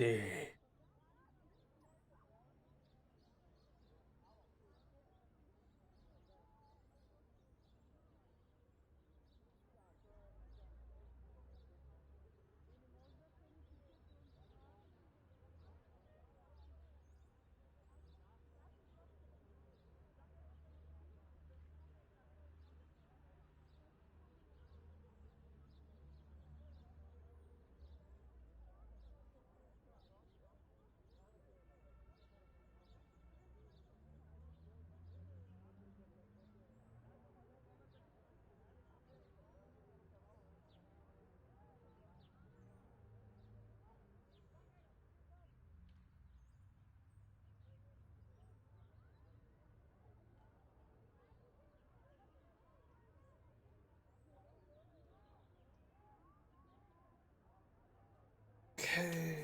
day. Okay.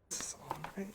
This is all right.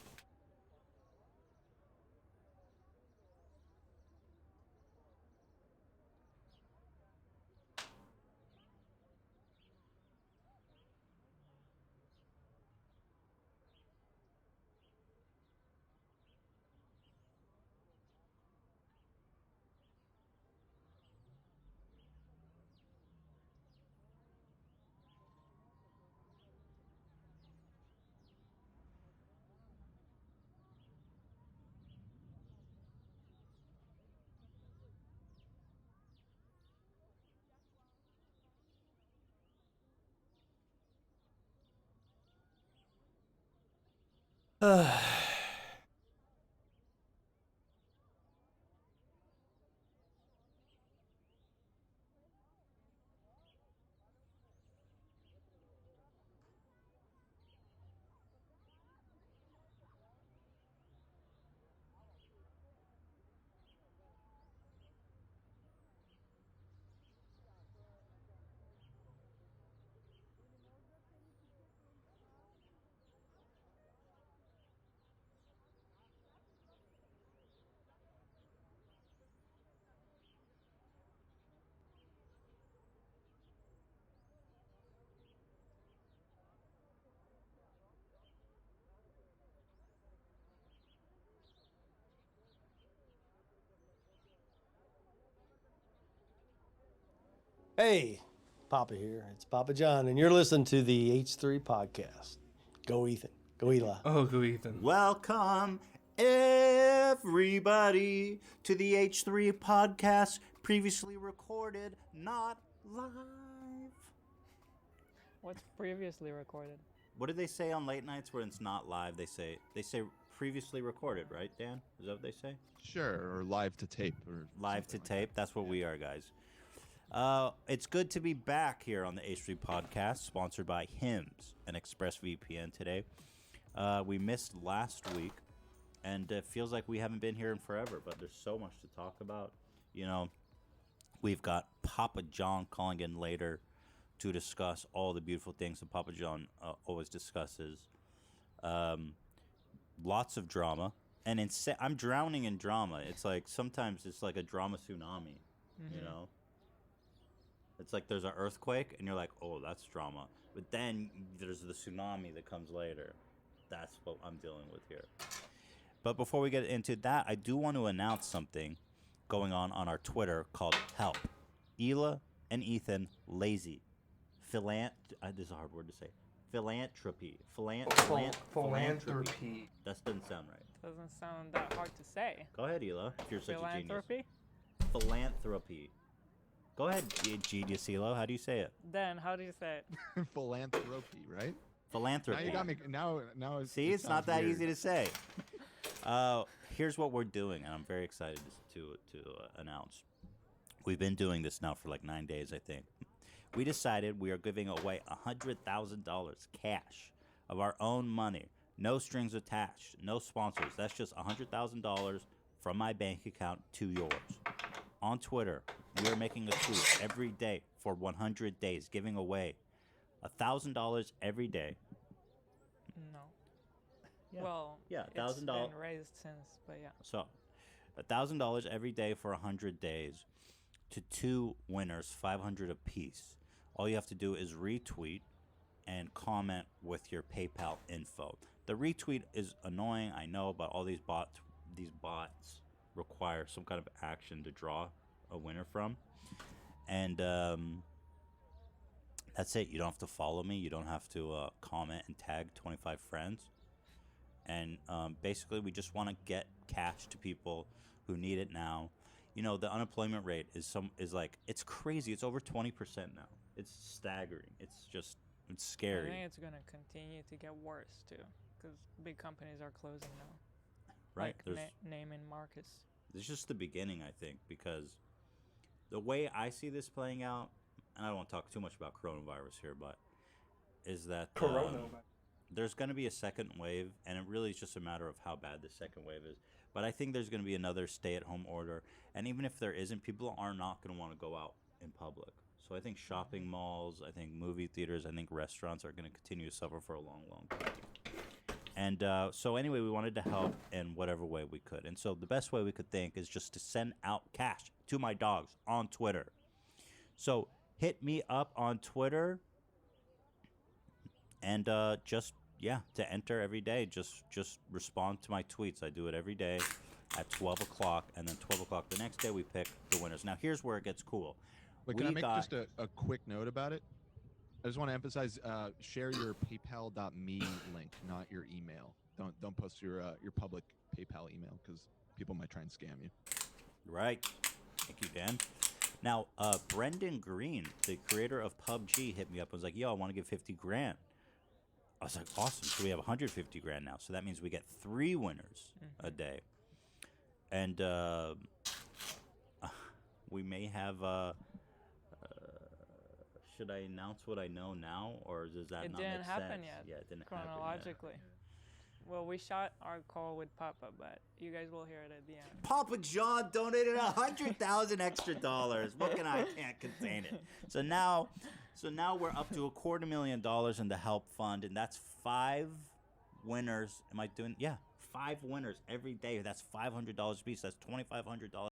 Hey, Papa here. It's Papa John, and you're listening to the H3 podcast. Go Ethan. Go Eli. Oh, go Ethan. Welcome, everybody, to the H3 podcast, previously recorded, not live. What's previously recorded? What do they say on late nights when it's not live? They say previously recorded, right, Dan? Is that what they say? Sure, or live to tape, or Live to something like tape. That's what we are, guys. It's good to be back here on the H3 podcast, sponsored by Hims and ExpressVPN today. We missed last week, and it feels like we haven't been here in forever, but there's so much to talk about. You know, we've got Papa John calling in later to discuss all the beautiful things that Papa John always discusses. Lots of drama, and I'm drowning in drama. It's like sometimes it's like a drama tsunami, you know? It's like there's an earthquake, and you're like, oh, that's drama. But then there's the tsunami that comes later. That's what I'm dealing with here. But before we get into that, I do want to announce something going on our Twitter called Help. Ela and Ethan lazy. This is a hard word to say. Philanthropy. Philanthropy. That doesn't sound right. Doesn't sound that hard to say. Go ahead, Ela, if you're such a genius. Philanthropy? Philanthropy. Go ahead, genius Elo. How do you say it? Then how do you say it? philanthropy, right? Philanthropy. Now you got me. Now. See, it's not that easy to say. Here's what we're doing, and I'm very excited to announce. We've been doing this now for like 9 days, I think. We decided we are giving away $100,000 cash of our own money. No strings attached. No sponsors. That's just $100,000 from my bank account to yours. On Twitter, we are making a tweet every day for 100 days, giving away $1,000 every day. No. Yeah. Well, Yeah, it's $1,000. been raised since, but yeah. So, $1,000 every day for 100 days to 2 winners, 500 apiece. All you have to do is retweet and comment with your PayPal info. The retweet is annoying, I know, but all these bots require some kind of action to draw a winner from. And that's it. You don't have to follow me. You don't have to comment and tag 25 friends. And basically, we just want to get cash to people who need it now. You know, the unemployment rate is like, it's crazy. It's over 20% now. It's staggering. It's scary. I think it's gonna continue to get worse too, because big companies are closing now. Right? Like Neiman Marcus. It's just the beginning, I think, because the way I see this playing out, and I don't want to talk too much about coronavirus here, but is that there's going to be a second wave, and it really is just a matter of how bad the second wave is. But I think there's going to be another stay-at-home order, and even if there isn't, people are not going to want to go out in public. So I think shopping malls, I think movie theaters, I think restaurants are going to continue to suffer for a long, long time. And so anyway, we wanted to help in whatever way we could. And so the best way we could think is just to send out cash to my dogs on Twitter. So hit me up on Twitter and to enter every day, just respond to my tweets. I do it every day at 12 o'clock, and then 12 o'clock the next day we pick the winners. Now here's where it gets cool. Wait, can I make just a quick note about it? I just want to emphasize: share your PayPal.me link, not your email. Don't post your public PayPal email because people might try and scam you. Right. Thank you, Dan. Now, Brendan Green, the creator of PUBG, hit me up and was like, "Yo, I want to give 50 grand." I was like, "Awesome!" So we have 150 grand now. So that means we get 3 winners a day, and we may have. Should I announce what I know now, or does that It not didn't make happen sense? yet. Yeah, it didn't Chronologically. happen Well, we shot our call with Papa, but you guys will hear it at the end. yet. Papa John donated $100,000 extra dollars. What can I can't contain it. So now we're up to $250,000 in the help fund, and that's 5 winners. Am I doing? Yeah, 5 winners every day. That's $500 a piece. That's $2,500.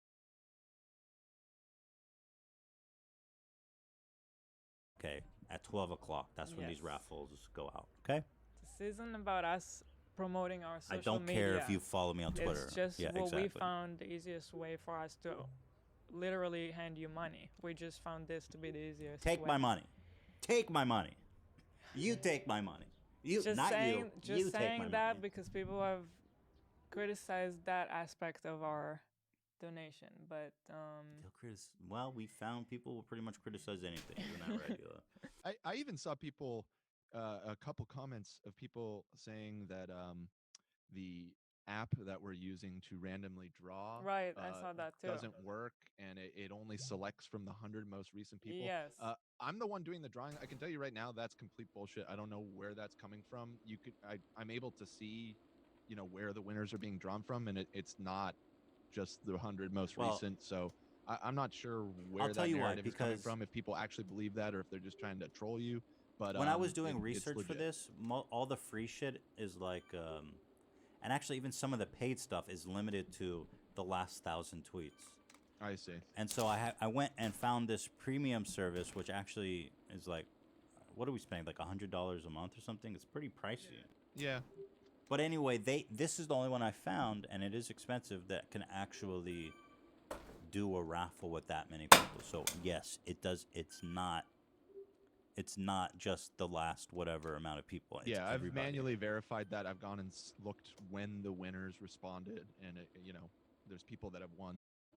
Okay, at 12 o'clock. That's when these Yes. raffles go out. Okay. This isn't about us promoting our social I don't media. care if you follow me on Twitter. It's just yeah, what exactly. we found the easiest way for us to literally hand you money. We just found this to be the easiest Take way. my money. Take my money. You take my money. You, Just not saying, you. just you take saying my that money. because people have criticized that aspect of our donation, but Well, we found people will pretty much criticize anything. Isn't that right, Hila? I even saw people, a couple comments of people saying that the app that we're using to randomly draw right, I saw that too. doesn't work, and it only selects from the 100 most recent people. Yes. I'm the one doing the drawing. I can tell you right now that's complete bullshit. I don't know where that's coming from. I'm able to see, where the winners are being drawn from, and it's not just the 100 most recent. So I'm not sure where I'll tell that you why, narrative is coming because- from, if people actually believe that or if they're just trying to troll you. But When I was doing it's research for legit. this, all the free shit is like, and actually even some of the paid stuff is limited to the last 1,000 tweets. I see. And so I went and found this premium service, which actually is like, what are we spending? Like $100 a month or something? It's pretty pricey. Yeah. But anyway, this is the only one I found, and it is expensive, that can actually do a raffle with that many people. So yes, it does. It's not just the last whatever amount of people. It's Yeah, I've everybody. manually verified that. I've gone and looked when the winners responded, and there's people that have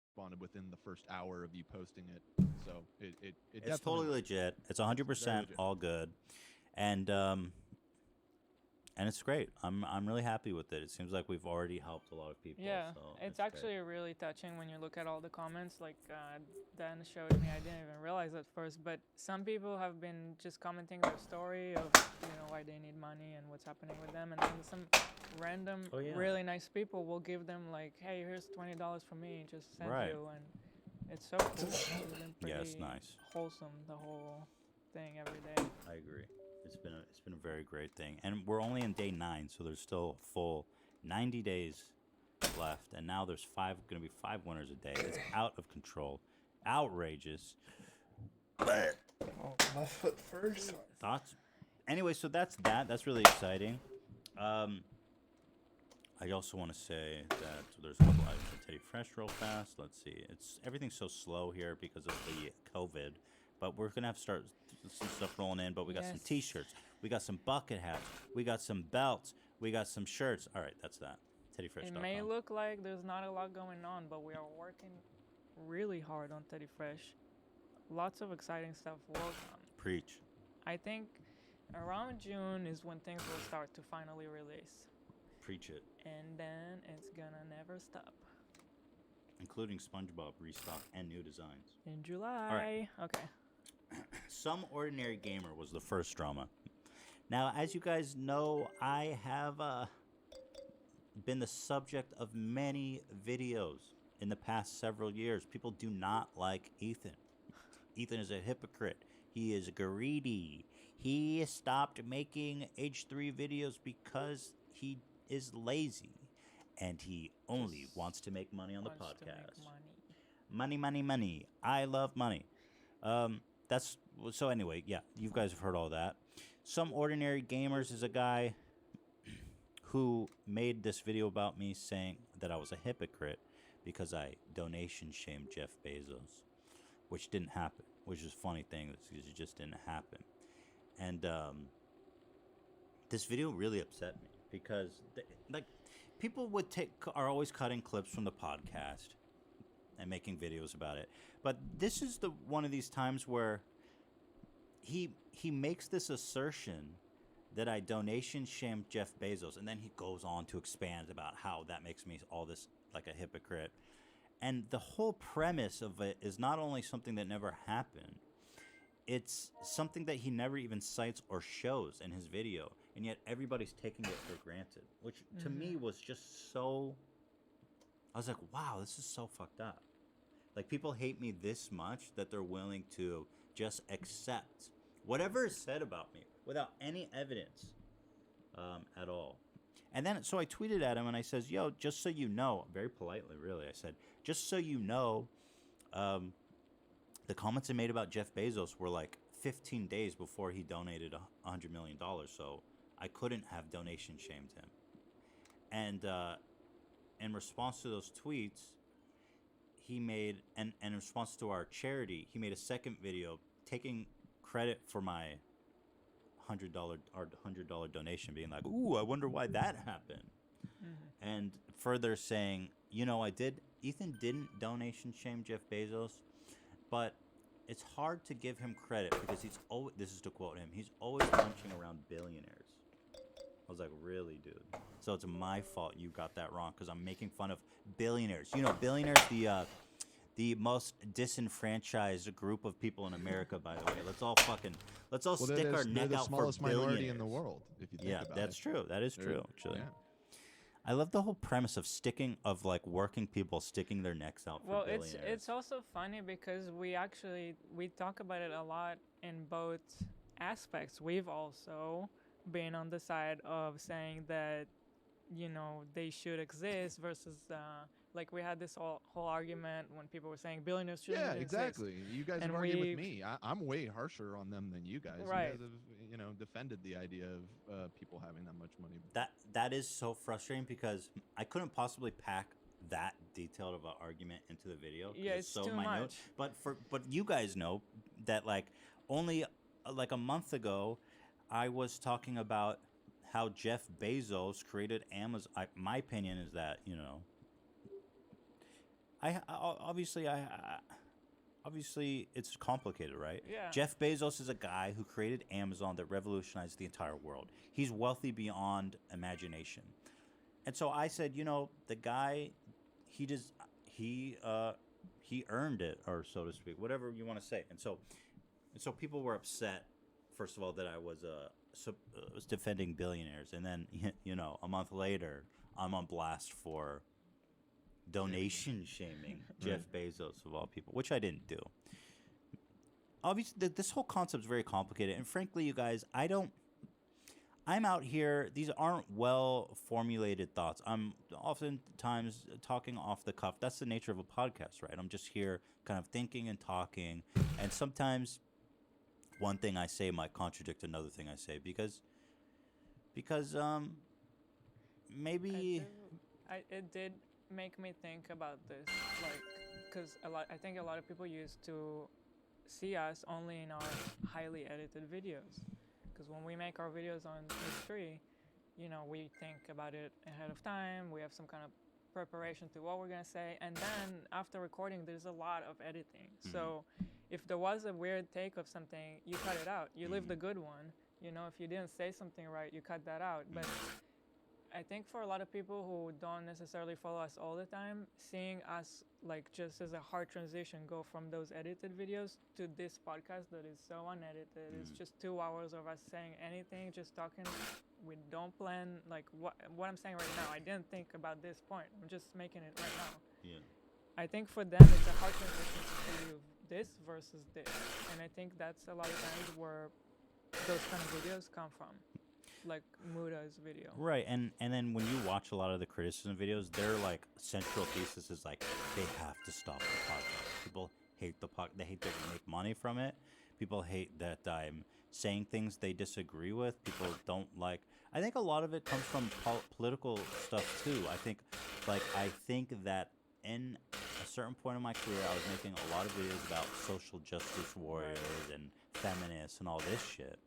responded within the first hour of you posting it. So it It's definitely totally legit. It's 100% legit. all good, and it's great. I'm really happy with it. It seems like we've already helped a lot of people. Yeah, so it's great. actually really touching when you look at all the comments. Like Dan showed me, I didn't even realize at first, but some people have been just commenting their story of why they need money and what's happening with them, and then some random Oh, yeah. really nice people will give them like, hey, here's $20 from me, just send Right. you, and it's so cool. It's been Yeah, it's pretty nice. wholesome, the whole thing every day. I agree. It's been a very great thing, and we're only in day 9, so there's still a full 90 days left, and now there's going to be 5 winners a day. It's out of control, outrageous. Oh, my foot first. Thoughts? Anyway, so that's that. That's really exciting. I also want to say that there's a couple items from Teddy Fresh real fast. Let's see. Everything's so slow here because of the COVID, but we're gonna have to start some stuff rolling in. But we got some Yes. T-shirts, we got some bucket hats, we got some belts, we got some shirts. All right, that's that. It may TeddyFresh.com. look like there's not a lot going on, but we are working really hard on Teddy Fresh. Lots of exciting stuff to work on. Preach. I think around June is when things will start to finally release. Preach it. And then it's gonna never stop. Including SpongeBob restock and new designs. In July. Okay. Some Ordinary Gamer was the first drama. Now, as you guys know, I have been the subject of many videos in the past several years. People do not like Ethan. Ethan is a hypocrite. He is greedy. He stopped making H3 videos because he is lazy. And he only Just wants to make money on the Wants to make podcast. money. Money. I love money. So anyway, yeah, you guys have heard all that. Some Ordinary Gamers is a guy who made this video about me saying that I was a hypocrite because I donation shamed Jeff Bezos, which didn't happen, which is a funny thing because it just didn't happen. And this video really upset me because people are always cutting clips from the podcast and making videos about it. But this is one of these times where he makes this assertion that I donation shamed Jeff Bezos, and then he goes on to expand about how that makes me all this like a hypocrite. And the whole premise of it is not only something that never happened, it's something that he never even cites or shows in his video, and yet everybody's taking it for granted, which to me was just so... I was like, wow, this is so fucked up. Like, people hate me this much that they're willing to just accept whatever is said about me without any evidence at all. And then, so I tweeted at him and I says, yo, just so you know, very politely, really, I said, just so you know, the comments I made about Jeff Bezos were like 15 days before he donated $100 million, so I couldn't have donation shamed him. And in response to those tweets, he made, and in response to our charity, he made a second video taking credit for my $100 donation, being like, ooh, I wonder why that happened. And further saying, you know, Ethan didn't donation shame Jeff Bezos, but it's hard to give him credit because he's always, this is to quote him, he's always punching around billionaires. I was like, really, dude? So it's my fault you got that wrong because I'm making fun of billionaires. You know, billionaires, the most disenfranchised group of people in America, by the way. Let's all stick our neck they're the out for smallest minority in billionaires. the world, if you think Yeah, about that's it. true. That is They're- true, actually. Yeah. I love the whole premise of like working people sticking their necks out for Well, billionaires. it's also funny because we talk about it a lot in both aspects. We've also been on the side of saying that, you know, they should exist versus like we had this whole argument when people were saying billionaires shouldn't Yeah, exist. exactly. You guys And have argued with we- me. I'm way harsher on them than you guys. Right. You guys have, defended the idea of people having that much money. That is so frustrating because I couldn't possibly pack that detailed of an argument into the video. 'cause Yeah, it's so too minute. much. But you guys know that like only like a month ago, I was talking about how Jeff Bezos created Amazon. My opinion is that, you know, obviously it's complicated, right? Yeah. Jeff Bezos is a guy who created Amazon that revolutionized the entire world. He's wealthy beyond imagination. And so I said, you know, the guy, he earned it, or so to speak, whatever you want to say. And so people were upset, first of all, that I was defending billionaires, and then you know, a month later, I'm on blast for donation shaming Jeff Bezos of all people, which I didn't do. Obviously, this whole concept is very complicated, and frankly, you guys, I don't I'm out here. These aren't well formulated thoughts. I'm oftentimes talking off the cuff. That's the nature of a podcast, right? I'm just here kind of thinking and talking. And sometimes one thing I say might contradict another thing I say because maybe It did make me think about this, like, because I think a lot of people used to see us only in our highly edited videos. Because when we make our videos on H3, you know, we think about it ahead of time. We have some kind of preparation to what we're gonna say, and then after recording, there's a lot of editing. So if there was a weird take of something, you cut it out. You leave the good one. You know, if you didn't say something right, you cut that out. But I think for a lot of people who don't necessarily follow us all the time, seeing us like just as a hard transition go from those edited videos to this podcast that is so unedited. It's just 2 hours of us saying anything, just talking. We don't plan like what I'm saying right now. I didn't think about this point. I'm just making it right now. yeah. I think for them it's a hard transition to see this versus this, and I think that's a lot of times where those kind of videos come from. Like Muda's video. Right, and then when you watch a lot of the criticism videos, their like central thesis is like they have to stop the podcast. People hate the they hate that we make money from it. People hate that I'm saying things they disagree with. People don't like. I think a lot of it comes from political stuff too. I think that in a certain point in my career, I was making a lot of videos about social justice warriors and feminists and all this shit.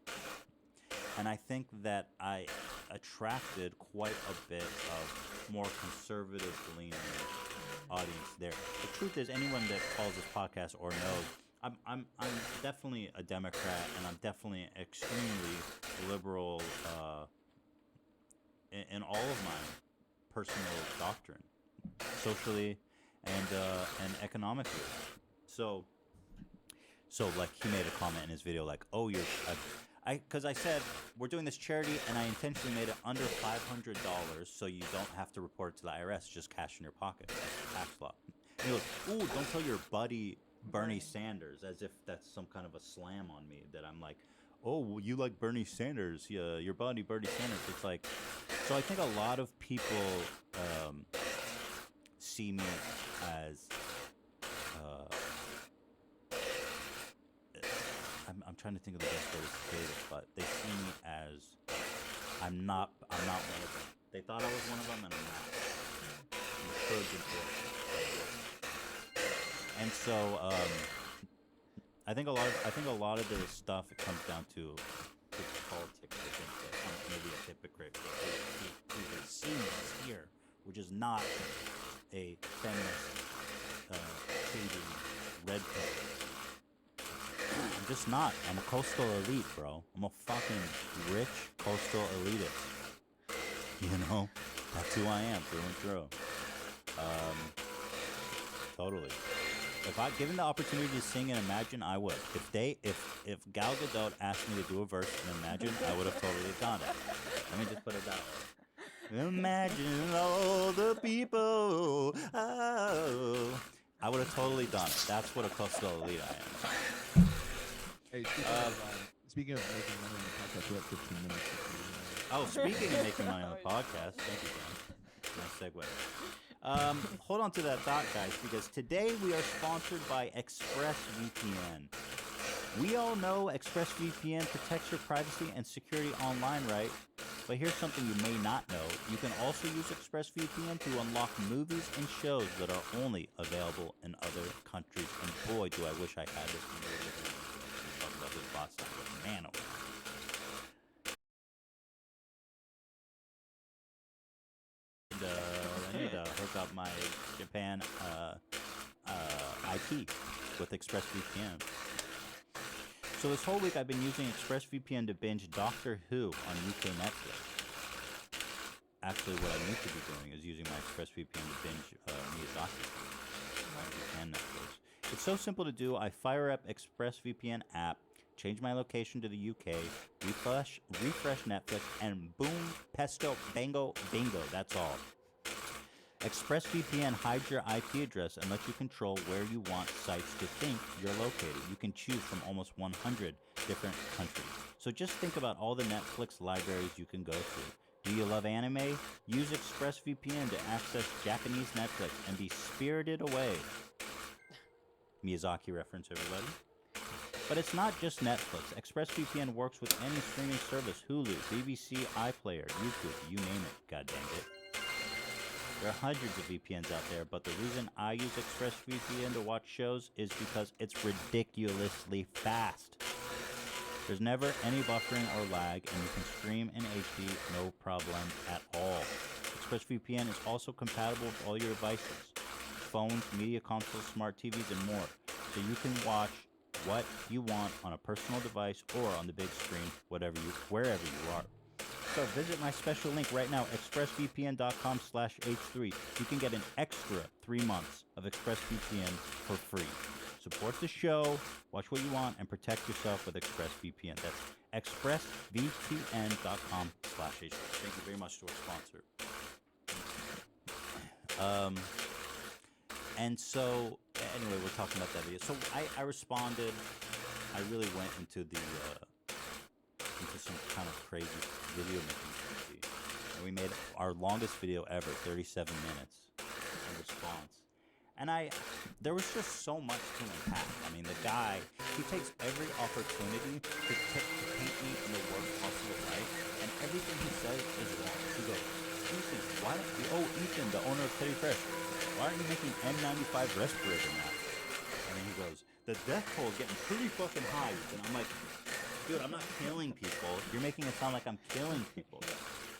And I think that I attracted quite a bit of more conservative-leaning audience there. The truth is, anyone that follows this podcast or knows, I'm definitely a Democrat, and I'm definitely extremely liberal in all of my personal doctrine, socially and economically. So like he made a comment in his video like, "Oh, you're." Because I said, we're doing this charity, and I intentionally made it under $500 so you don't have to report it to the IRS, just cash in your pocket. That's the tax law. And he goes, ooh, don't tell your buddy Bernie Sanders, as if that's some kind of a slam on me, that I'm like, oh, well, you like Bernie Sanders, yeah, your buddy Bernie Sanders. It's like, so I think a lot of people see me as... I'm trying to think of the best way to say this, but they see me as I'm not one of them. They thought I was one of them, and I'm not. I'm a Trojan horse. And so I think a lot of the stuff it comes down to politics. I think that I'm maybe a hypocrite. We see us here, which is not a feminist hating red pill. I'm just not. I'm a coastal elite, bro. I'm a fucking rich coastal elitist. You know? That's who I am, through and through. Totally. If I given the opportunity to sing in Imagine, I would. If Gal Gadot asked me to do a verse in Imagine, I would have totally done it. Let me just put it that way. Imagine all the people. Oh. I would have totally done it. That's what a coastal elite I am. Hey, speaking of making money on the podcast, we have 15 minutes. Oh, speaking of making money on the podcast, thank you, John. Nice segue. Hold on to that thought, guys, because today we are sponsored by ExpressVPN. We all know ExpressVPN protects your privacy and security online, right? But here's something you may not know. You can also use ExpressVPN to unlock movies and shows that are only available in other countries. And boy, do I wish I had this when we were living in talk about this last time, but man, I need to hook up my Japan IP with ExpressVPN. So this whole week I've been using ExpressVPN to binge Doctor Who on UK Netflix. Actually, what I need to be doing is using my ExpressVPN to binge Miyazaki on Japan Netflix. It's so simple to do. I fire up ExpressVPN app, change my location to the UK, refresh Netflix, and boom, pesto, bango, bingo. That's all. ExpressVPN hides your IP address and lets you control where you want sites to think you're located. You can choose from almost 100 different countries. So just think about all the Netflix libraries you can go to. Do you love anime? Use ExpressVPN to access Japanese Netflix and be spirited away. Miyazaki reference, everybody. But it's not just Netflix. ExpressVPN works with any streaming service: Hulu, BBC, iPlayer, YouTube, you name it, god dang it. There are hundreds of VPNs out there, but the reason I use ExpressVPN to watch shows is because it's ridiculously fast. There's never any buffering or lag, and you can stream in HD no problem at all. ExpressVPN is also compatible with all your devices: phones, media consoles, smart TVs, and more. So you can watch what you want on a personal device or on the big screen, wherever you are. So visit my special link right now, expressvpn.com/h3. You can get an extra 3 months of ExpressVPN for free. Support the show, watch what you want, and protect yourself with ExpressVPN. That's expressvpn.com/h3. Thank you very much to our sponsor. And so, anyway, we're talking about that video. So I responded. I really went into some kind of crazy video making crazy. And we made our longest video ever, 37 minutes in response. And there was just so much to unpack. I mean, the guy, he takes every opportunity to paint me in the worst possible light, and everything he says is wrong. He goes, Ethan, why don't you, Ethan, the owner of Teddy Fresh, why aren't you making N95 respirator masks? And then he goes, the death toll is getting pretty fucking high. And I'm like, dude, I'm not killing people. You're making it sound like I'm killing people.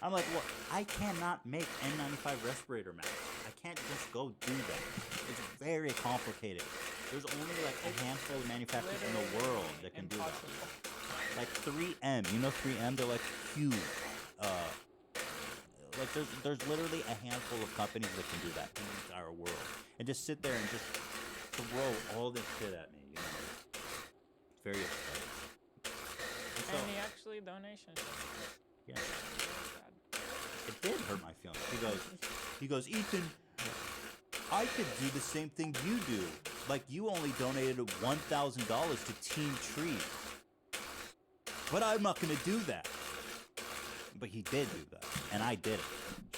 I'm like, well, I cannot make N95 respirator masks. I can't just go do that. It's very complicated. There's only like a handful of manufacturers in the world that can do that. Like 3M, you know 3M? They're like huge. Like there's literally a handful of companies that can do that in the entire world. And just sit there and just throw all this shit at me, you know? It's very exciting. And he actually donations. Yeah. It did hurt my feelings. He goes, Ethan, I could do the same thing you do. Like you only donated $1,000 to Team Tree. But I'm not gonna do that. But he did do that, and I did it.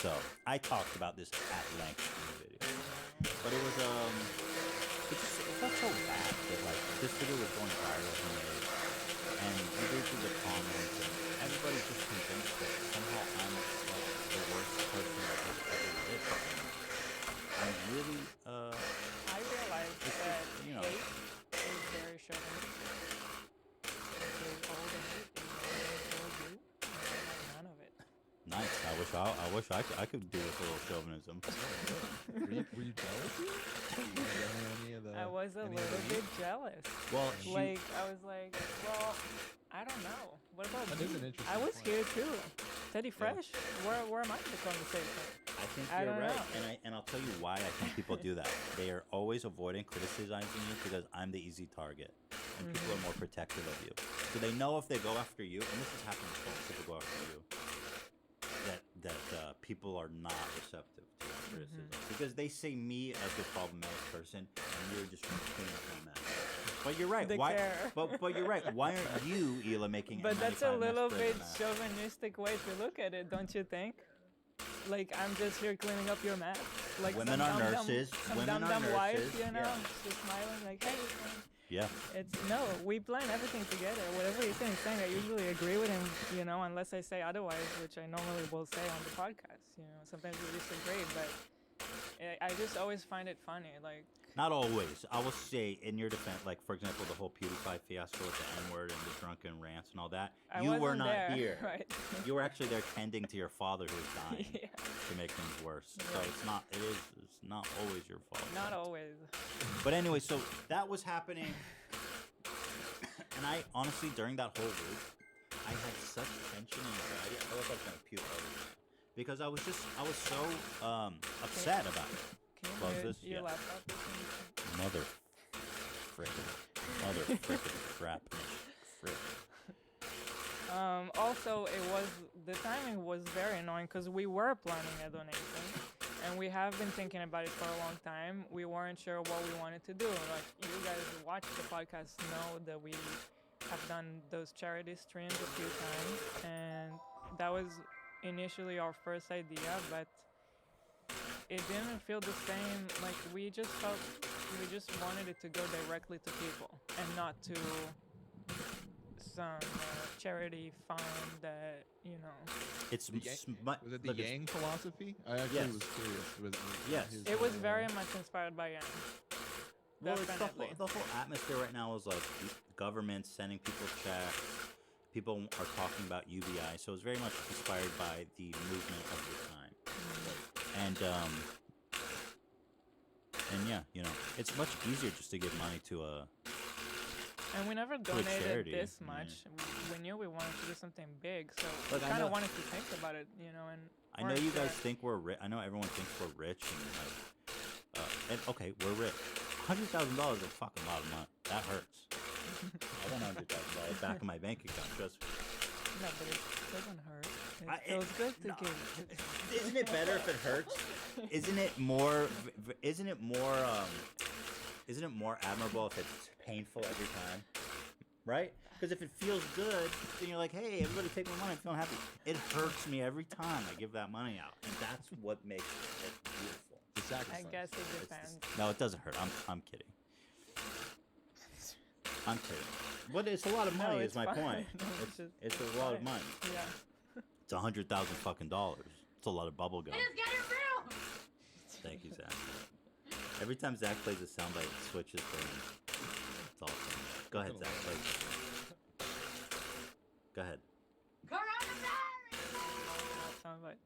So I talked about this at length in the video. But it was it felt so bad that like this video was going viral and you read through the comments and everybody's just convinced that somehow I'm like the worst person that has ever lived. I'm really I realized that you know, hate is very chauvinistic. There's all the hate that you told you, and none of it. nice. I wish I could do with a little chauvinism. Were you jealous? I was a little bit jealous. Well, Like, I was like, well, I don't know. What about That you? is an interesting I was point. here too. Teddy Fresh? Where am I in the conversation? I think I you're don't right, know. and I'll tell you why I think people do that. They are always avoiding criticizing you because I'm the easy target, and people are more protective of you. So they know if they go after you, and this has happened before, if people go after you, that people are not receptive to that criticism because they see me as the problematic person, and you're just trying to clean up my mess. But you're right. They Why? care. But you're right. Why aren't you, Hila, making? But that's a N95 little spray bit mask? chauvinistic way to look at it, don't you think? Like, I'm just here cleaning up your mess. Like Women some are dumb-dumb- nurses. Some Women are dumb wife, nurses, you know, yeah. just smiling like, hey. Yeah. It's no, we plan everything together. Whatever he's saying, I usually agree with him, you know, unless I say otherwise, which I normally will say on the podcast. You know, sometimes we disagree, but I just always find it funny. Like, Not always. I will say, in your defense, like for example, the whole PewDiePie fiasco with the N-word and the drunken rants and all that. I You were wasn't not there, here. right? You were actually there tending to your father who was dying Yeah. to make things worse. So it's not always your fault. Not always. But anyway, so that was happening, and I honestly during that whole week, I had such tension and anxiety. I felt like I was gonna puke everywhere because I was so upset about it. Can you Close mute this? your Yeah. laptop? Mother frickin' crap. Frick. Also, the timing was very annoying because we were planning a donation, and we have been thinking about it for a long time. We weren't sure what we wanted to do. Like, you guys who watch the podcast know that we have done those charity streams a few times, and that was initially our first idea, but it didn't feel the same. Like, we just felt we just wanted it to go directly to people and not to some charity fund that, you know. It's The Yang- sm- Was it the look, it's- Yang philosophy? I actually Yes. was curious. Yes. It was very much inspired by Yang. Well, it's Definitely. the whole atmosphere right now is like government sending people checks. People are talking about UBI, so it's very much inspired by the movement of the time. And yeah, you know, it's much easier just to give money to a. And we never a donated charity, this yeah. much. We knew we wanted to do something big, so Look, we I kind know- of wanted to think about it, you know. And I know weren't you guys sure. think we're rich. I know everyone thinks we're rich, and okay, we're rich. $100,000 is a fucking lot of money. That hurts. I want $100,000 back in my bank account. Trust me. No, but it doesn't hurt. It I- feels good to no. give. Isn't it better if it hurts? Isn't it more? Isn't it more? Isn't it more admirable if it's painful every time? Right? Because if it feels good, then you're like, hey, everybody take my money. I'm feeling happy. It hurts me every time I give that money out, and that's what makes it beautiful. The I sacrifice. guess it It's depends. no, it doesn't hurt. I'm kidding. I'm kidding. But it's a lot of No, money. it's Is my fine. point. No, it's It's just a lot of fine. money. Yeah. It's $100,000 fucking dollars. It's a lot of bubble gum. It's getting real! Thank you, Zach. Every time Zach plays a soundbite, it switches things. It's awesome. Go ahead, Zach. Play. Go ahead. Coronavirus! That sounds like.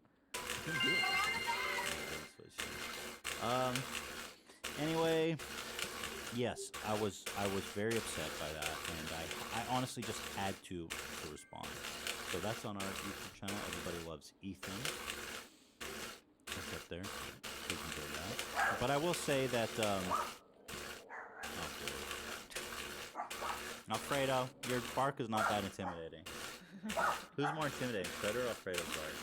Anyway, yes, I was very upset by that, and I honestly just had to respond. So that's on our YouTube channel. Everybody loves Ethan. That's up there. Please enjoy that. But I will say that Alfredo, your bark is not that intimidating. Who's more intimidating, Shredder or Alfredo's bark?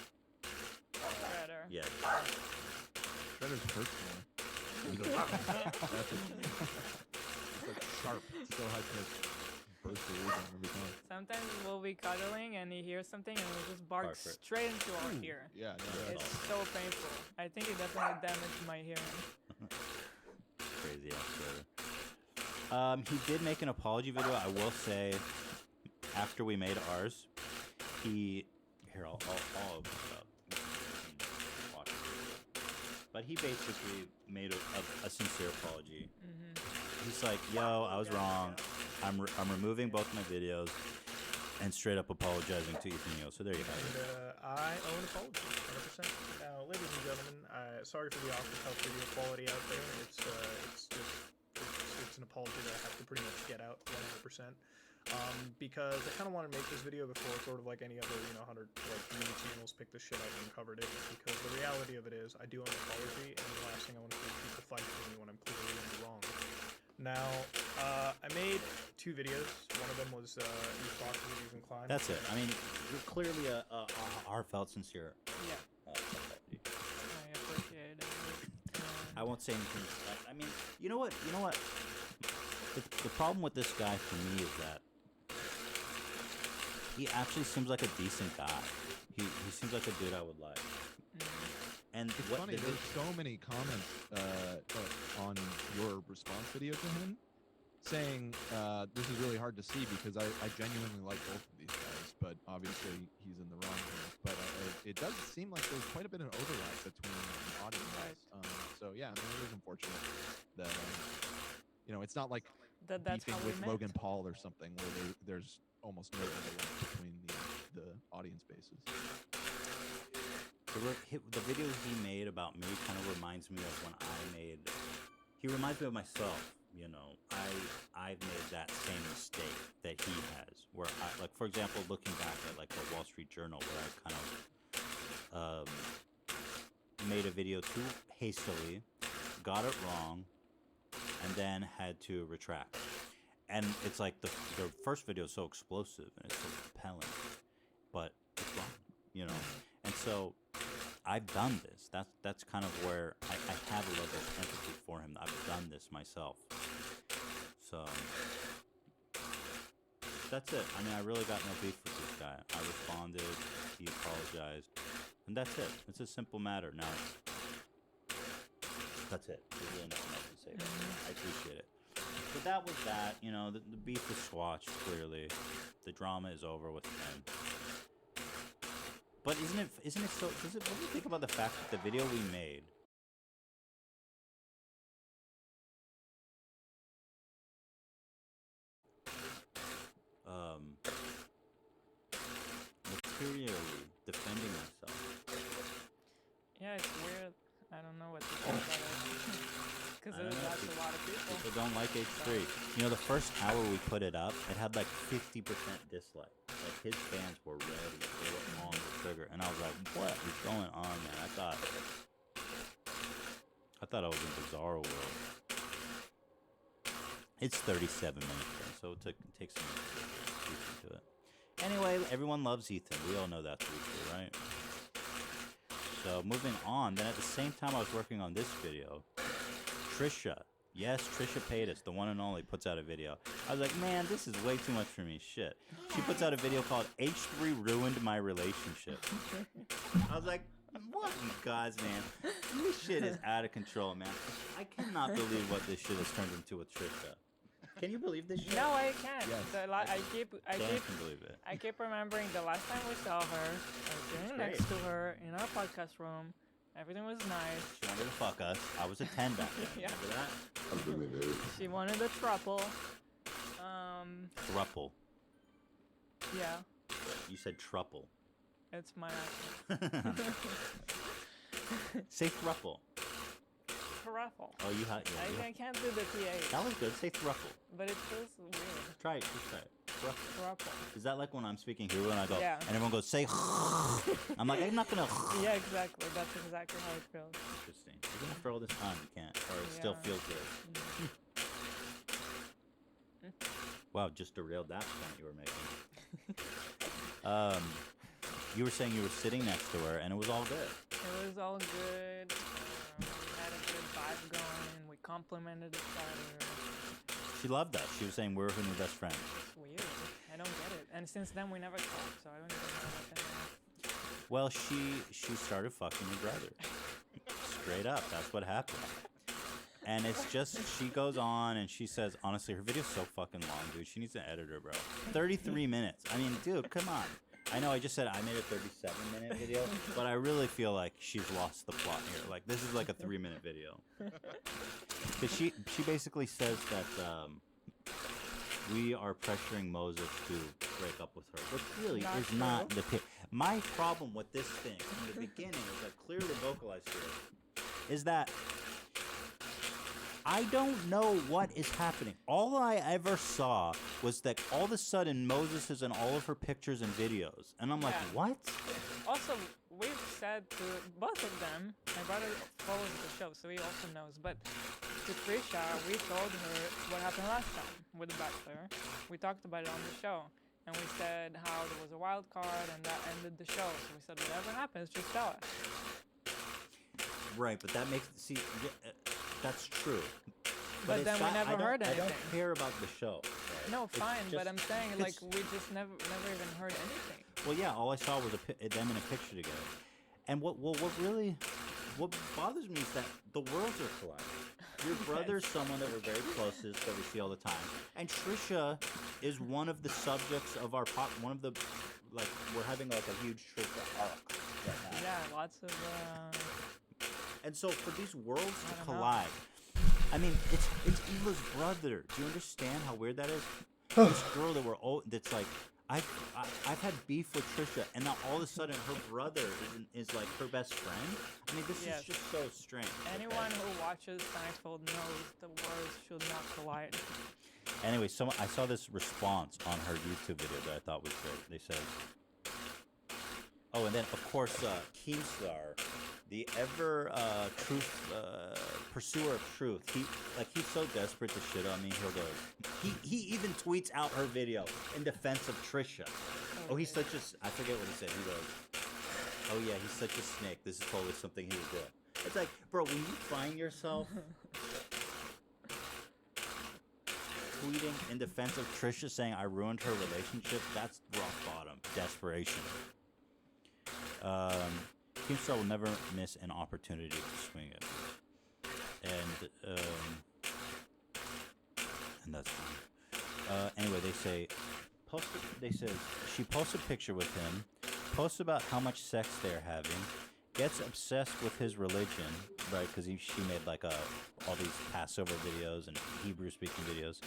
Better. Yeah. Shredder's hurts more. That's it's like sharp. It's so high pitched. Burst the eardrum every time. Sometimes we'll be cuddling and he hears something and we'll just bark Bark for it. straight into our ear. Yeah, no, It's so painful. I think it definitely damaged my hearing. Crazy ass Shredder. He did make an apology video. I will say, after we made ours, I'll open it up. You can watch it. But he basically made a sincere apology. He's like, "Yo, I was wrong. I'm removing both my videos and straight up apologizing to Ethan Yo." So there you have it. And I owe an apology, 100%. Now, ladies and gentlemen, sorry for the off-the-cuff video quality out there. It's an apology that I have to pretty much get out 100%. Because I kind of want to make this video before sort of like any other, 100 like mini channels picked this shit up and covered it. Because the reality of it is, I do owe an apology, and the last thing I want to do is people fight for me when I'm clearly in the wrong. Now, I made 2 videos. One of them was you talked to Ethan Klein. That's it. I mean, you're clearly a heartfelt, sincere Yeah, apology. I appreciate it. I won't say anything. I mean, you know what? The problem with this guy for me is that he actually seems like a decent guy. He seems like a dude I would like. And It's what funny, the- there's so many comments on your response video to him saying this is really hard to see because I genuinely like both of these guys, but obviously he's in the wrong here. But it does seem like there's quite a bit of overlap between the audiences. So yeah, I mean, it is unfortunate that it's not like That's beefing how we with met. Logan Paul or something where there's almost no overlap between the audience bases. the videos he made about me kind of reminds me of when he reminds me of myself. I've made that same mistake that he has, where for example, looking back at like the Wall Street Journal, where I kind of made a video too hastily, got it wrong, and then had to retract. And it's like the first video is so explosive and it's so compelling, but it's wrong, And so I've done this. That's kind of where I have a level of empathy for him. I've done this myself. So that's it. I mean, I really got no beef with this guy. I responded, he apologized, and that's it. It's a simple matter. Now, that's it. There's really nothing else to say about it. I appreciate it. But that was that. You know, the beef is squashed, clearly. The drama is over with him. But isn't it so, what do you think about the fact that the video we made materially defending myself? Yeah, it's weird. I don't know what to think about it. Because I don't know, that's a lot of people. People don't like H3. You know, the first hour we put it up, it had like 50% dislike. Like, his fans were ready. They were on the trigger. And I was like, what is going on, man? I thought I was in Bizarro World. It's 37 minutes, though, so it takes some minutes to get to it. Anyway, everyone loves Ethan. We all know that's true, right? So, moving on. Then at the same time I was working on this video, Trisha. Yes, Trisha Paytas, the one and only, puts out a video. I was like, man, this is way too much for me. Shit. She puts out a video called H3 Ruined My Relationship. I was like, what you guys, man? This shit is out of control, man. I cannot believe what this shit has turned into with Trisha. Can you believe this shit? No, I can't. Yes. Dan can believe it. I keep remembering the last time we saw her. I was sitting Great. next to her in our podcast room. Everything was nice. She wanted to fuck us. I was a 10 back then. Yeah. Remember that? She wanted a throuple. Thruple. Yeah, You said truple. it's my accent. Say thruple. Thruple. Oh, you had. Yeah, I can't do the TH, that was good. Say thruple. but it feels weird. Try it. Just try it. Thruple. Thruple. Is that like when I'm speaking Hebrew and I go, Yeah. and everyone goes, say, I'm like, I'm not gonna. Yeah, exactly. That's exactly how it feels. Interesting. Even after all this time, you can't, or it still Yeah. feels good. Wow, just derailed that point you were making. You were saying you were sitting next to her, and it was all good. It was all good. We had a good vibe going. We complimented each other. She loved us. She was saying we're her new best friend. It's weird. I don't get it. And since then, we never talked, so I don't even know what that is. Well, she started fucking your brother. Straight up, that's what happened. And it's just, she goes on and she says, honestly, her video's so fucking long, dude. She needs an editor, bro. 33 minutes. I mean, dude, come on. I know I just said I made a 37-minute video, but I really feel like she's lost the plot here. Like, this is like a 3-minute video. Because she basically says that we are pressuring Moses to break up with her, which really Not is not true. the my problem with this thing in the beginning, as I clearly vocalized here, is that I don't know what is happening. All I ever saw was that all of a sudden Moses is in all of her pictures and videos. And I'm like, Yeah. what? Also, we've said to both of them, my brother follows the show, so he also knows, but to Trisha, we told her what happened last time with The Bachelor. We talked about it on the show, and we said how there was a wild card, and that ended the show. So we said, whatever happens, just tell us. Right, but that makes, see, that's true. But it's then we not- never I don't- heard I don't anything. care about the show. right? No, It's fine, but just- I'm saying, like, it's- we just never even heard anything. Well, yeah, all I saw was them in a picture together. And what bothers me is that the worlds are colliding. Your brother's someone that we're very close to, that we see all the time. And Trisha is one of the subjects of our one of the, like, we're having like a huge Trisha arc right now. Yeah, lots of, And so for these worlds I to don't know. collide, I mean, it's Eva's brother. Do you understand how weird that is? This girl that that's like, I've had beef with Trisha, and now all of a sudden her brother is like her best friend. I mean, this Yes. is just so strange. okay? anyone who watches Seinfeld knows the words should not collide. Anyway, I saw this response on her YouTube video that I thought was great. They said, oh, and then of course Keemstar, the ever pursuer of truth. He's so desperate to shit on me. He'll go. He even tweets out her video in defense of Trisha. Oh, he's such a. I forget what he said. He goes. oh yeah, he's such a snake. This is totally something he would do. It's like, bro, when you find yourself tweeting in defense of Trisha saying I ruined her relationship, that's rock bottom. Desperation. Keemstar will never miss an opportunity to swing it. And that's fine. Anyway, they say she posts a picture with him, posts about how much sex they're having, gets obsessed with his religion, right? Because she made like all these Passover videos and Hebrew speaking videos.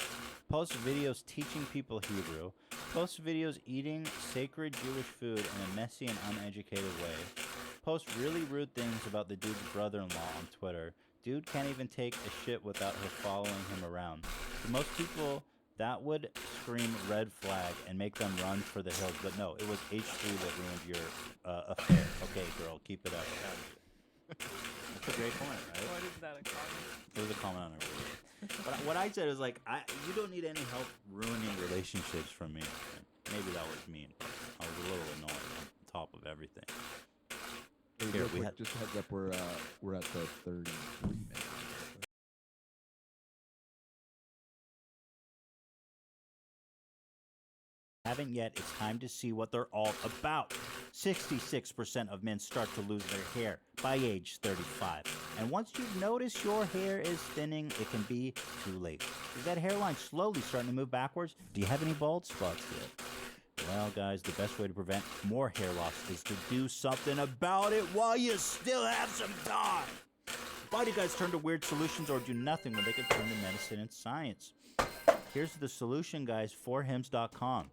Posts videos teaching people Hebrew. Posts videos eating sacred Jewish food in a messy and uneducated way. Posts really rude things about the dude's brother-in-law on Twitter. Dude can't even take a shit without her following him around. To most people, that would scream red flag and make them run for the hills. But no, it was H3 that ruined your affair. Okay, girl, keep it up. That's a great point, right? What is that, a comment? It was a comment on her video. But what I said is like, you don't need any help ruining relationships from me. Maybe that was mean. I was a little annoyed on top of everything. Hey, Here, real we quick, had- just a heads up, we're at the 33 minute. Haven't yet, it's time to see what they're all about. 66% of men start to lose their hair by age 35. And once you've noticed your hair is thinning, it can be too late. Is that hairline slowly starting to move backwards? Do you have any bald spots yet? Well, guys, the best way to prevent more hair loss is to do something about it while you still have some time. Why do guys turn to weird solutions or do nothing when they can turn to medicine and science? Here's the solution, guys, 4hims.com.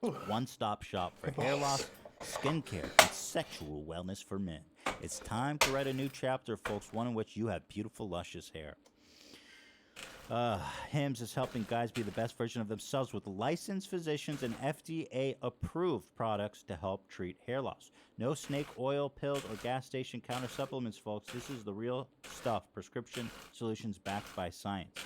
One-stop shop for hair loss, skincare, and sexual wellness for men. It's time to write a new chapter, folks, one in which you have beautiful, luscious hair. Hims is helping guys be the best version of themselves with licensed physicians and FDA-approved products to help treat hair loss. No snake oil, pills, or gas station counter supplements, folks. This is the real stuff. Prescription solutions backed by science.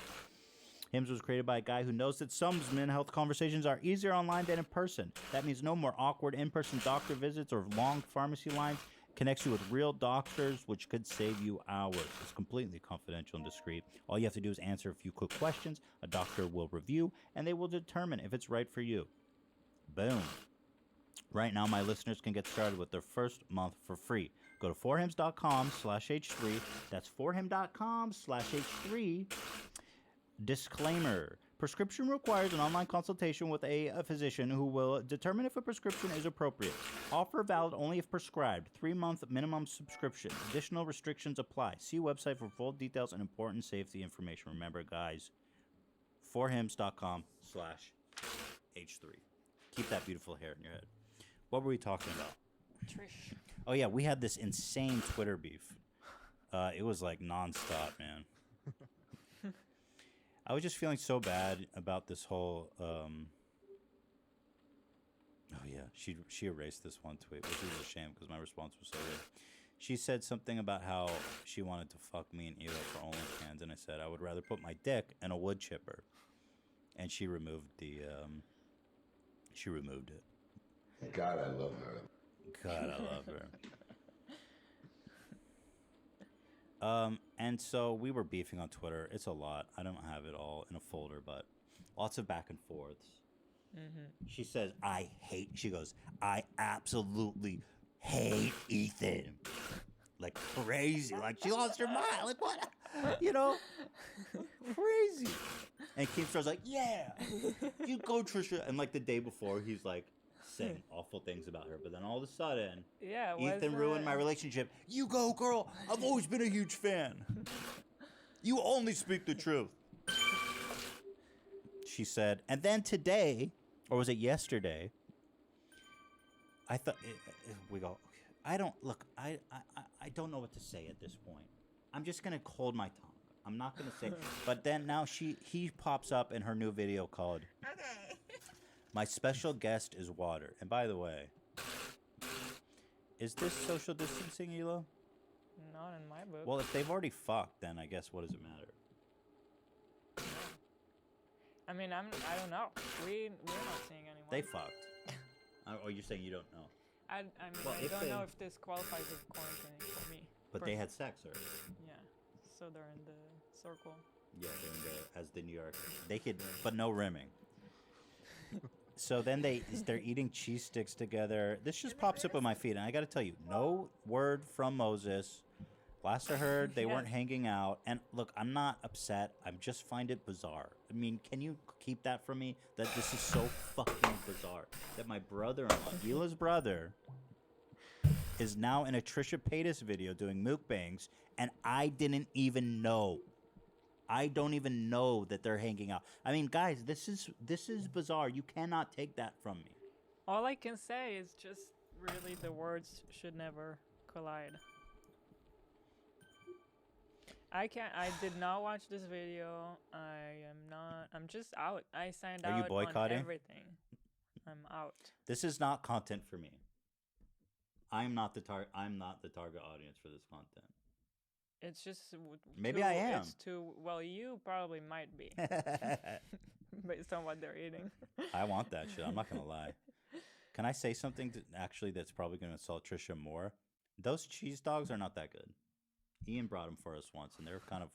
Hims was created by a guy who knows that some men's health conversations are easier online than in person. That means no more awkward in-person doctor visits or long pharmacy lines. Connects you with real doctors, which could save you hours. It's completely confidential and discreet. All you have to do is answer a few quick questions. A doctor will review, and they will determine if it's right for you. Boom. Right now, my listeners can get started with their first month for free. Go to 4hims.com/H3. That's 4him.com/H3. Disclaimer. Prescription requires an online consultation with a physician who will determine if a prescription is appropriate. Offer valid only if prescribed. 3-month minimum subscription. Additional restrictions apply. See website for full details and important safety information. Remember, guys, 4hims.com/H3. Keep that beautiful hair in your head. What were we talking about? Trish. Oh, yeah, we had this insane Twitter beef. It was like nonstop, man. I was just feeling so bad about this whole. Oh yeah, she erased this one tweet, which is a shame because my response was so good. She said something about how she wanted to fuck me and Ela for OnlyFans, and I said I would rather put my dick in a wood chipper, and she removed the. She removed it. God, I love her. God, I love her. And so we were beefing on Twitter. It's a lot. I don't have it all in a folder, but lots of back and forths. Mm-hmm. She says, she goes, I absolutely hate Ethan. Like crazy. Like she lost her mind. Like what? You know? Crazy. And Keemstar's like, yeah, you go, Trisha. And like the day before, he's like, saying awful things about her, but then all of a sudden, Yeah, Ethan ruined my relationship. You go, girl. I've always been a huge fan. You only speak the truth. She said, and then today, or was it yesterday? I thought we go. I don't look. I don't know what to say at this point. I'm just gonna hold my tongue. I'm not gonna say. But then now he pops up in her new video called. My special guest is water. And by the way, is this social distancing, Ela? Not in my book. Well, if they've already fucked, then I guess what does it matter? I mean, I don't know. We're not seeing anyone. They fucked. Or you're saying you don't know? I mean, Well, I if don't know they- if this qualifies as quarantining for me. But they had sex already. Yeah, so they're in the circle. Yeah, they're in the, as the New York. They could, but no rimming. So then they're eating cheese sticks together. This just pops up on my feed, and I got to tell you, no word from Moses. Last I heard, they weren't Yes. hanging out. And look, I'm not upset. I just find it bizarre. I mean, can you keep that from me? That this is so fucking bizarre. That my brother-in-law, Hila's brother, is now in a Trisha Paytas video doing mukbangs, and I didn't even know. I don't even know that they're hanging out. I mean, guys, this is bizarre. You cannot take that from me. All I can say is just really the words should never collide. I did not watch this video. I'm just out. I signed Are you out boycotting? on everything. I'm out. This is not content for me. I'm not the target audience for this content. It's just Maybe I am. It's too well. You probably might be based on what they're eating. I want that shit. I'm not gonna lie. Can I say something that's probably gonna insult Trisha more? Those cheese dogs are not that good. Ian brought them for us once, and they're kind of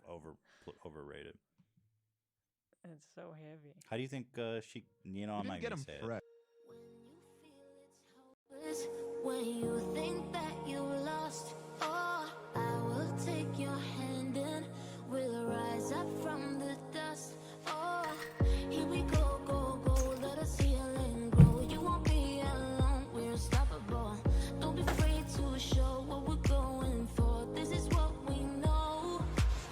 overrated. It's so heavy. How do you think she? You know, You I'm not didn't get gonna them say it. fresh. When you think that you lost, oh, I will take your hand and we'll rise up from the dust. Oh, here we go, go, go, let us heal and grow. You won't be alone, we're unstoppable. Don't be afraid to show what we're going for. This is what we know.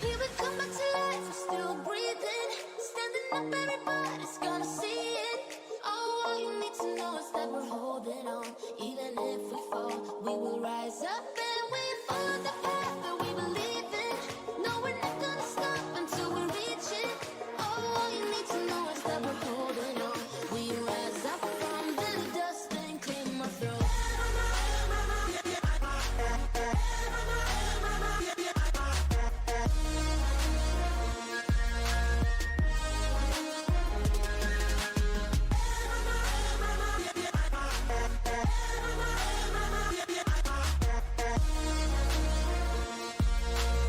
Here we come back to life, we're still breathing. Standing up, everybody's gonna see it. Oh, all you need to know is that we're holding on. Even if we fall, we will rise up and we follow the path that we believe in. No, we're not gonna stop until we reach it. Oh, all you need to know is that we're holding on. We rise up from the dust and clean my throat.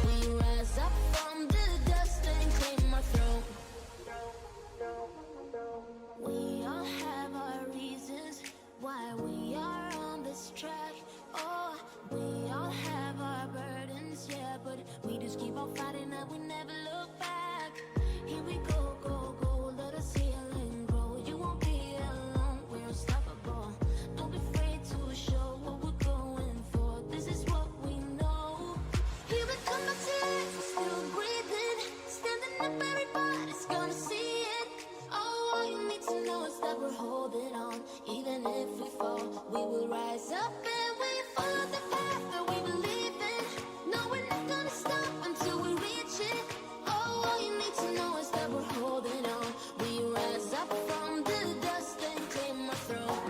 We rise up from the dust and clean my throat. We all have our reasons why we are on this track. Oh, we all have our burdens, yeah, but we just keep on fighting and we never look back. Here we go, go, go, let us heal and grow. You won't be alone, we're unstoppable. Don't be afraid to show what we're going for. This is what we know. Here we come back to life, we're still breathing. Standing up, everybody's gonna see it. Oh, all you need to know is that we're holding on. Even if we fall, we will rise up and we follow the path that we believe in. No, we're not gonna stop until we reach it. Oh, all you need to know is that we're holding on. We rise up from the dust and clear my throat.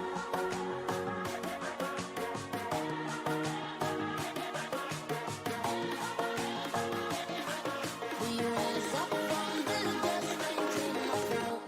We rise up from the dust and clear my throat.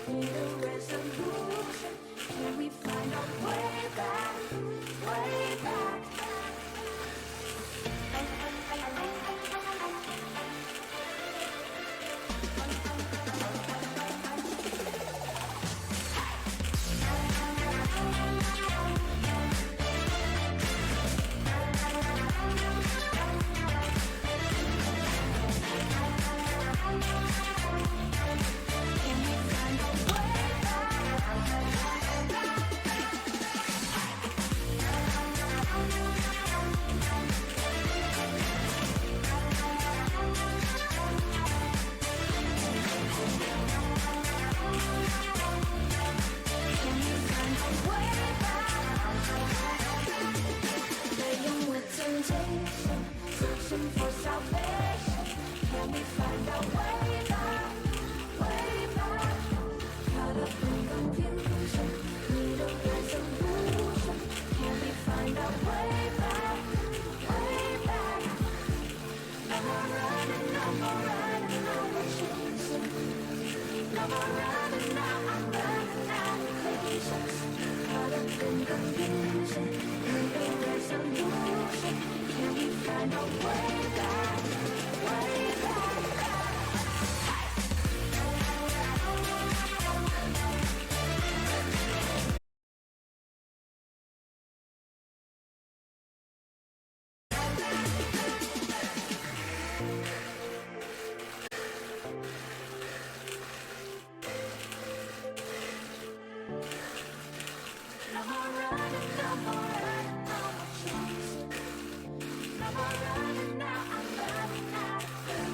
Need a resolution. Can we find our way back? Way back. Playing with temptation, searching for salvation. Can we find our way back? Way back. Caught up in confusion, need a resolution. Can we find our way back? Way back. No more running, no more running, no more chasing. No more running now, I'm running out of patience. Caught up in confusion, need a resolution. Can we find our way back? Way back. No more running, no more running, no more chasing. No more running now, I'm running out of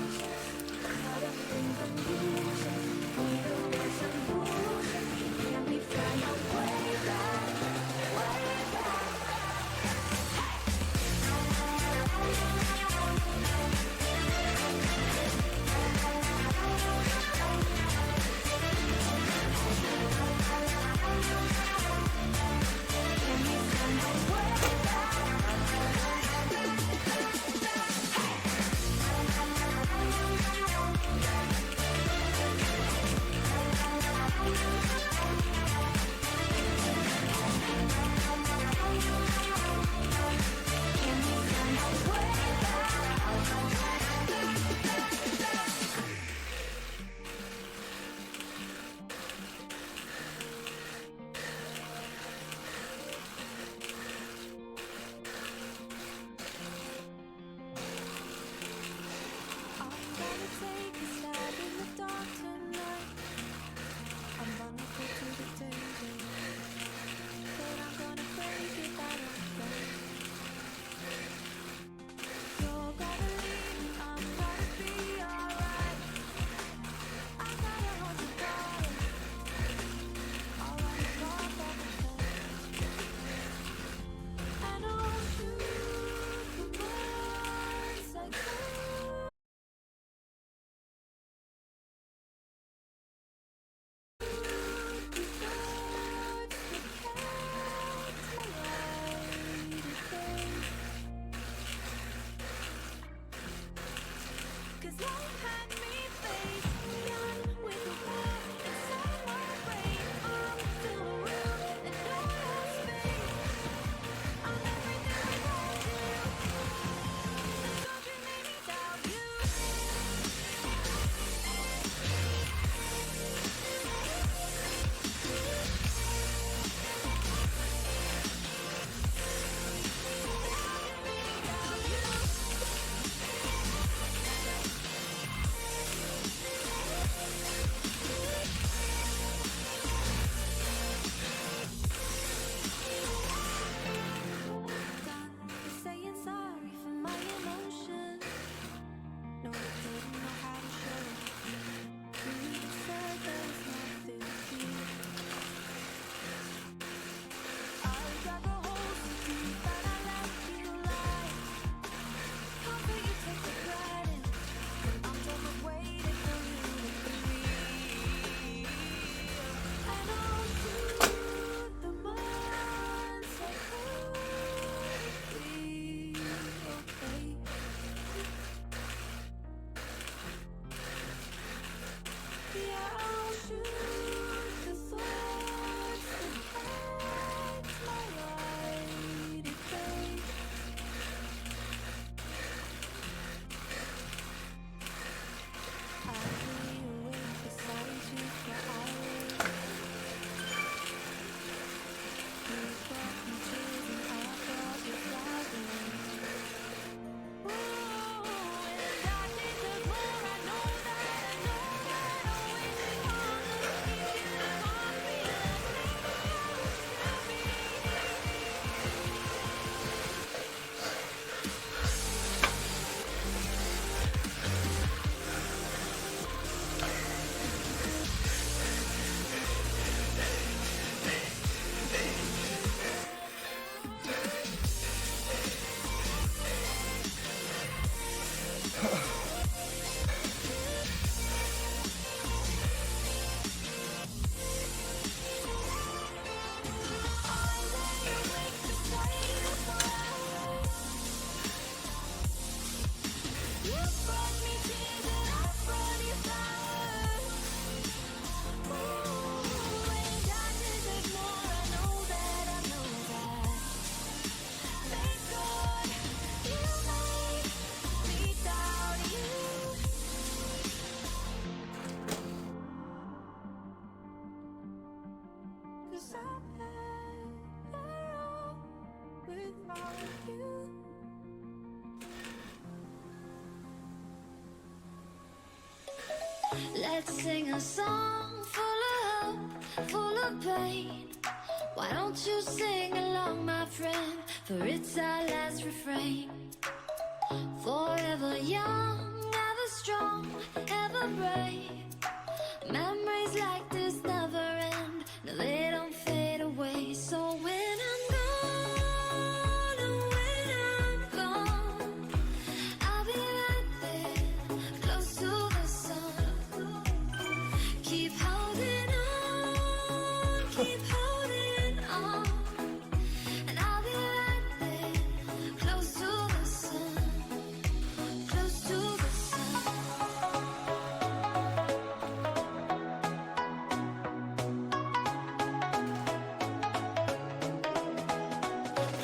Let's sing a song full of hope, full of pain. Why don't you sing along, my friend? For it's our last refrain. Forever young, ever strong, ever brave. Memories like this never end. No, they don't fade away. So when I'm gone, oh, when I'm gone, I'll be right there, close to the sun. Keep holding on, keep holding on. And I'll be right there, close to the sun, close to the sun.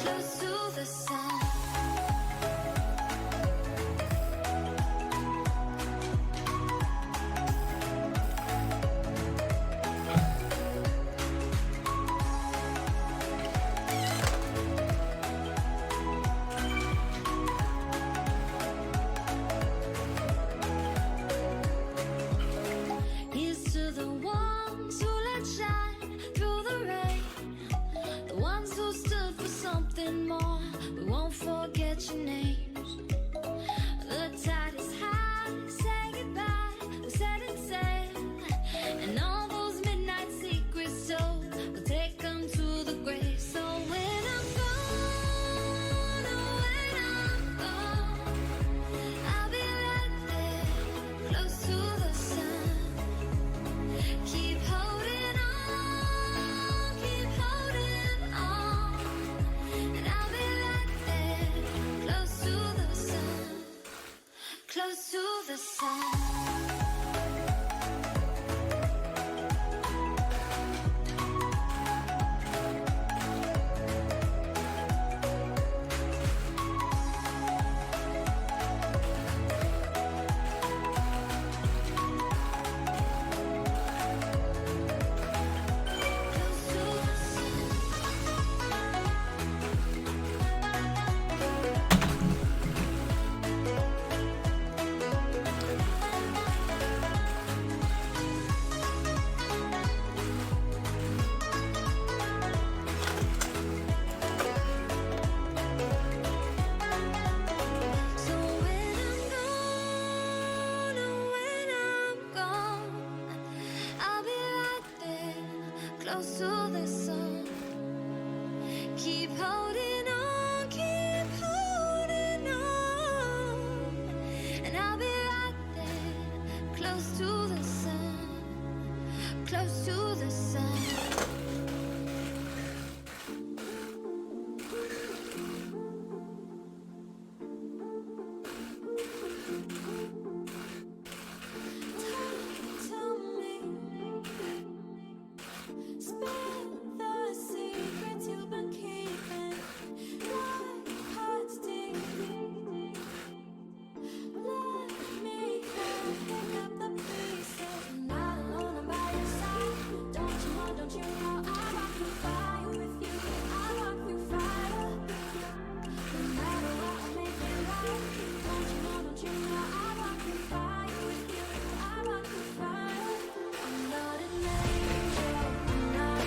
Close to the sun. Here's to the ones who let shine through the rain, the ones who stood for something more. We won't forget your names. The tide is high, say goodbye, we're setting sail, and all those midnight secrets told, we'll take them to the grave. So when I'm gone, oh, when I'm gone, I'll be right there, close to the sun. Keep holding on, keep holding on. And I'll be right there, close to the sun, close to the sun. Close to the sun. So when I'm gone, oh, when I'm gone, I'll be right there, close to the sun. Keep holding on, keep holding on. And I'll be right there, close to the sun, close to the sun. Tell me, spill the secrets you've been keeping. Like hearts dig. Let me help pick up the pieces. I'm not alone, I'm by your side. Don't you know I walk through fire with you. I walk through fire. No matter what, I'll make it right. Don't you know I walk through fire with you. I walk through fire. I'm not an angel, I'm not a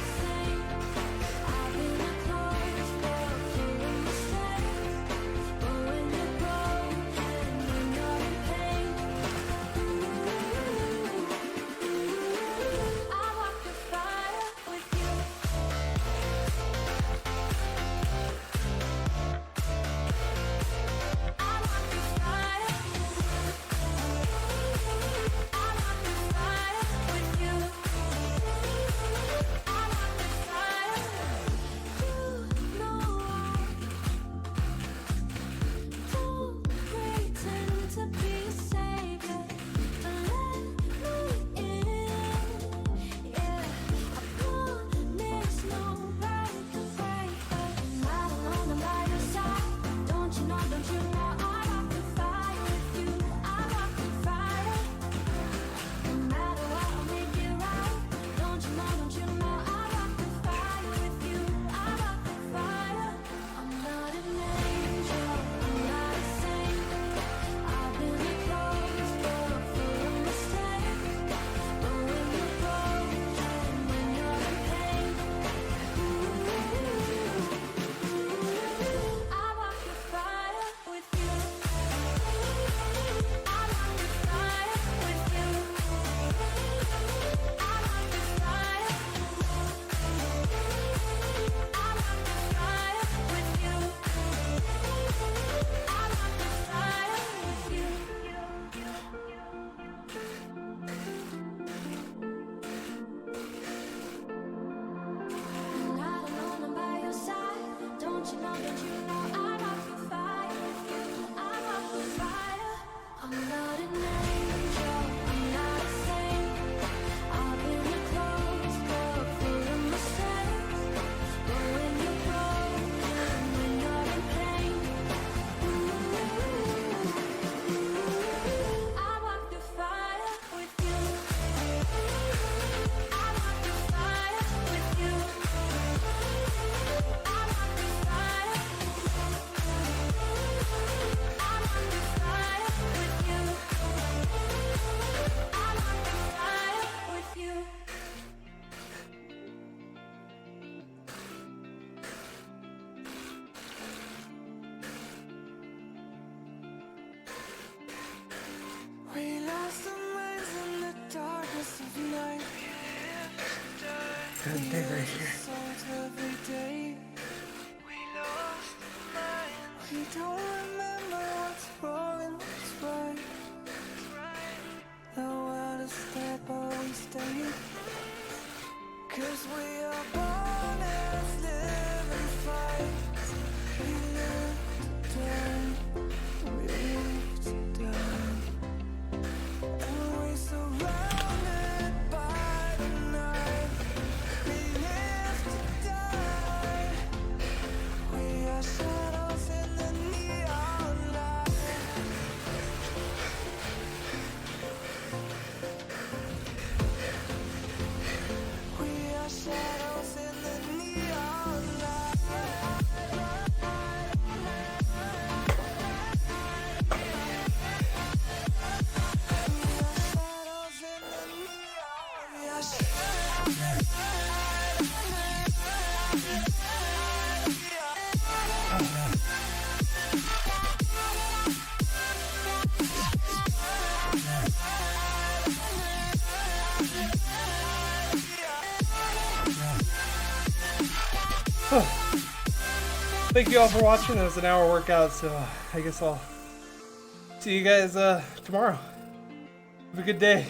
Good day right here. We don't remember what's wrong and what's right. Nowhere to step, but we stay. 'Cause we are born as live and fight. We live to die. We live to die. And we surrounded by the night. We live to die. We are shadows in the neon light. We are shadows in the neon light. We are shadows in the Thank you all for watching. It was an hour workout, so I guess I'll see you guys tomorrow. Have a good day.